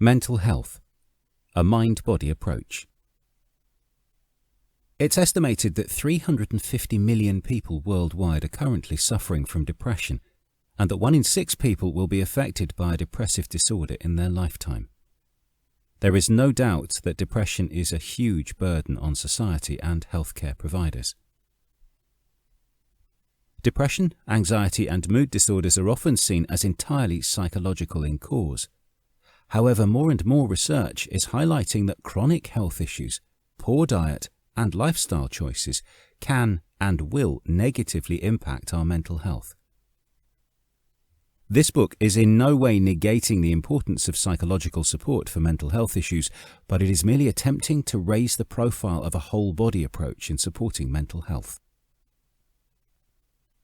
Mental health, a mind-body approach. It's estimated that 350 million people worldwide are currently suffering from depression, and that 1 in 6 people will be affected by a depressive disorder in their lifetime. There is no doubt that depression is a huge burden on society and healthcare providers. Depression, anxiety, and mood disorders are often seen as entirely psychological in cause. However, more and more research is highlighting that chronic health issues, poor diet, and lifestyle choices can and will negatively impact our mental health. This book is in no way negating the importance of psychological support for mental health issues, but it is merely attempting to raise the profile of a whole-body approach in supporting mental health.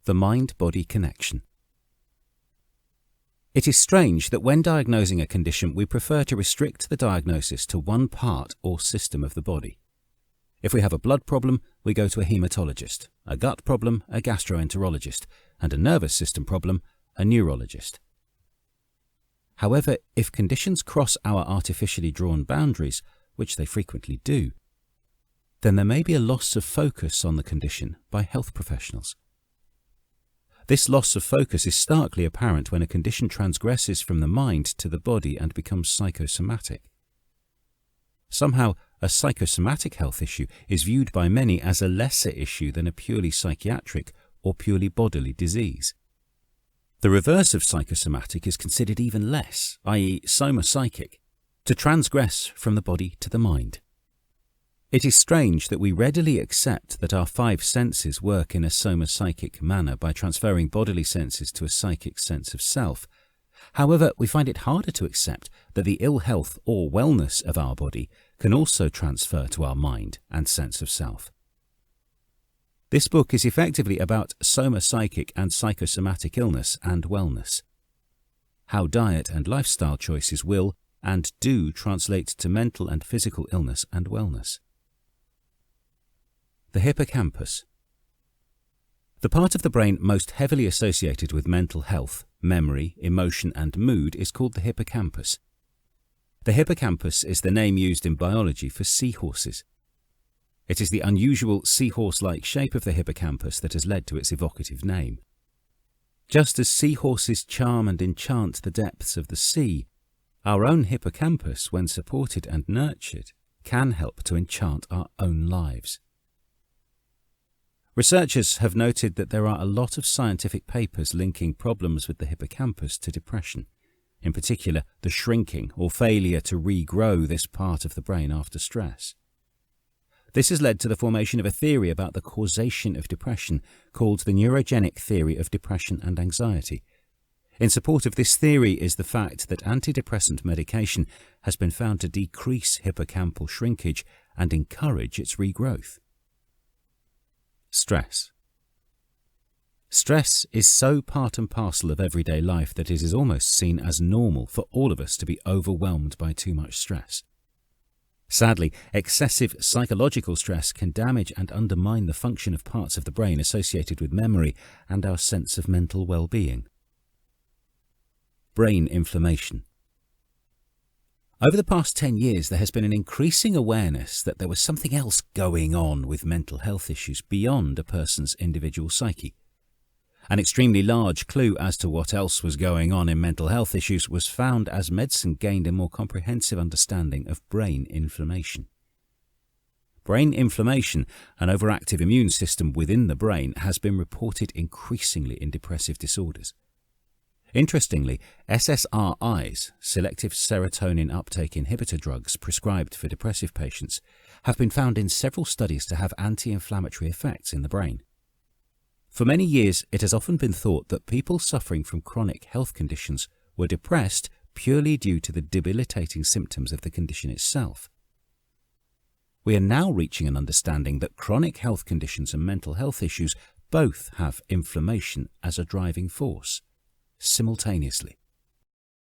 The mind-body connection. It is strange that when diagnosing a condition, we prefer to restrict the diagnosis to one part or system of the body. If we have a blood problem, we go to a hematologist, a gut problem, a gastroenterologist, and a nervous system problem, a neurologist. However, if conditions cross our artificially drawn boundaries, which they frequently do, then there may be a loss of focus on the condition by health professionals. This loss of focus is starkly apparent when a condition transgresses from the mind to the body and becomes psychosomatic. Somehow, a psychosomatic health issue is viewed by many as a lesser issue than a purely psychiatric or purely bodily disease. The reverse of psychosomatic is considered even less, i.e. soma-psychic, to transgress from the body to the mind. It is strange that we readily accept that our 5 senses work in a soma-psychic manner by transferring bodily senses to a psychic sense of self. However, we find it harder to accept that the ill health or wellness of our body can also transfer to our mind and sense of self. This book is effectively about soma-psychic and psychosomatic illness and wellness. How diet and lifestyle choices will and do translate to mental and physical illness and wellness. The hippocampus. The part of the brain most heavily associated with mental health, memory, emotion, and mood is called the hippocampus. The hippocampus is the name used in biology for seahorses. It is the unusual seahorse-like shape of the hippocampus that has led to its evocative name. Just as seahorses charm and enchant the depths of the sea, our own hippocampus, when supported and nurtured, can help to enchant our own lives. Researchers have noted that there are a lot of scientific papers linking problems with the hippocampus to depression, in particular the shrinking or failure to regrow this part of the brain after stress. This has led to the formation of a theory about the causation of depression called the neurogenic theory of depression and anxiety. In support of this theory is the fact that antidepressant medication has been found to decrease hippocampal shrinkage and encourage its regrowth. Stress. Stress is so part and parcel of everyday life that it is almost seen as normal for all of us to be overwhelmed by too much stress. Sadly, excessive psychological stress can damage and undermine the function of parts of the brain associated with memory and our sense of mental well-being. Brain inflammation. Over the past 10 years, there has been an increasing awareness that there was something else going on with mental health issues beyond a person's individual psyche. An extremely large clue as to what else was going on in mental health issues was found as medicine gained a more comprehensive understanding of brain inflammation. Brain inflammation, an overactive immune system within the brain, has been reported increasingly in depressive disorders. Interestingly, SSRIs, selective serotonin uptake inhibitor drugs prescribed for depressive patients, have been found in several studies to have anti-inflammatory effects in the brain. For many years, it has often been thought that people suffering from chronic health conditions were depressed purely due to the debilitating symptoms of the condition itself. We are now reaching an understanding that chronic health conditions and mental health issues both have inflammation as a driving force, simultaneously.